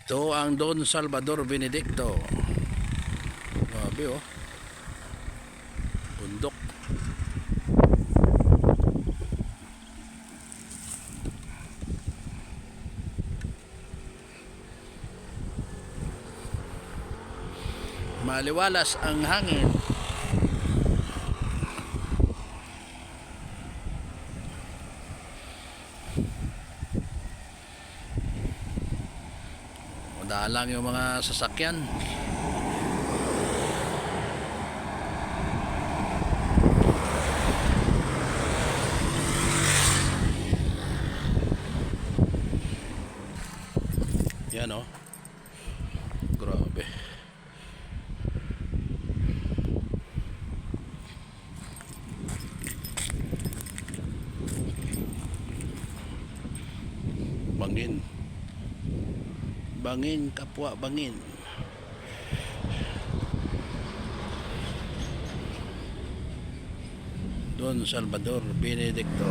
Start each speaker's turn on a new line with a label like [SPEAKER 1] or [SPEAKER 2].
[SPEAKER 1] Ito ang Don Salvador Benedicto. Grabe oh. Bundok. Maliwalas ang hangin. Madalang yung mga sasakyan. Yan oh. Grabe. Bangin. Bangin kapwa bangin. Don Salvador Benedicto.